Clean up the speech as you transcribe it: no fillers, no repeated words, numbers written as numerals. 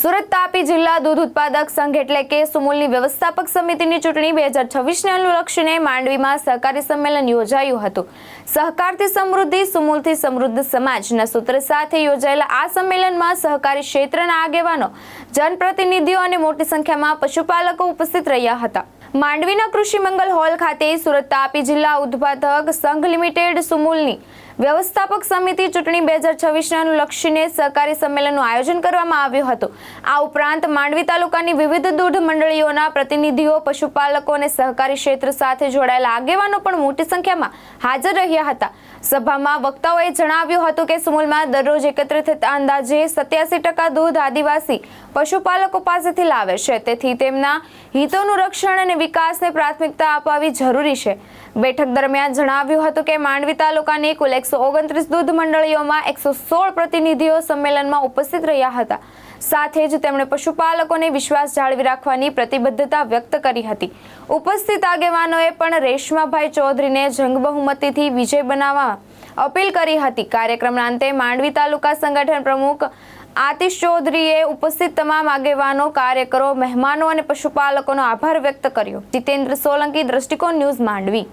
સુરત તાપી જિલ્લા દૂધ ઉત્પાદક સંઘ એટલે કે સુમુલની વ્યવસ્થાપક સમિતિની ચૂંટણી 2026ને અનુલક્ષીને માંડવીમાં સહકારી સંમેલન યોજાયું હતું. સહકારથી સમૃદ્ધિ, સુમુલથી સમૃદ્ધ સમાજના સૂત્ર સાથે યોજાયેલા આ સંમેલનમાં સહકારી ક્ષેત્રના આગેવાનો, જનપ્રતિનિધિઓ અને મોટી સંખ્યામાં પશુપાલકો ઉપસ્થિત રહ્યા હતા. માંડવીના કૃષિ મંગલ હોલ ખાતે સુરત તાપી જિલ્લા ઉત્પાદક સંઘ લિમિટેડ સુમુલની વ્યવસ્થાપક સમિતિ ચૂંટણી 2026ને અનુલક્ષીને સહકારી સંમેલનનું આયોજન કરવામાં આવ્યું હતું. આ ઉપરાંત માંડવી તાલુકાની વિવિધ દૂધ મંડળીઓના પ્રતિનિધિઓ, પશુપાલકો અને સહકારી ક્ષેત્ર સાથે જોડાયેલા આગેવાનો પણ મોટી સંખ્યામાં હાજર રહ્યા હતા. સભામાં વક્તાઓએ જણાવ્યું હતું કે સુમુલમાં દરરોજ એકત્રિત થતા અંદાજે 87% દૂધ આદિવાસી પશુપાલકો પાસેથી લાવે છે. તેથી તેમના હિતોનું રક્ષણ અને વિકાસને પ્રાથમિકતા આપવી જરૂરી છે. બેઠક દરમિયાન જણાવ્યું હતું કે માંડવી તાલુકાની કુલ 129 દૂધ મંડળીઓમાં 116 પ્રતિનિધિઓ સંમેલનમાં ઉપસ્થિત રહ્યા હતા. સાથે જ તેમણે પશુપાલકોને વિશ્વાસ જાળવી રાખવાની પ્રતિબદ્ધતા વ્યક્ત કરી હતી. ઉપસ્થિત આગેવાનોએ પણ રેશમાભાઈ ચૌધરીને જંગ બહુમતીથી વિજય બનાવવા અપીલ કરી હતી. કાર્યક્રમના અંતે માંડવી તાલુકા સંગઠન પ્રમુખ આતિશ ચૌધરીએ ઉપસ્થિત તમામ આગેવાનો, કાર્યકરો, મહેમાનો અને પશુપાલકોનો આભાર વ્યક્ત કર્યો. જીતેન્દ્ર સોલંકી, દ્રષ્ટિકોણ ન્યૂઝ, માંડવી.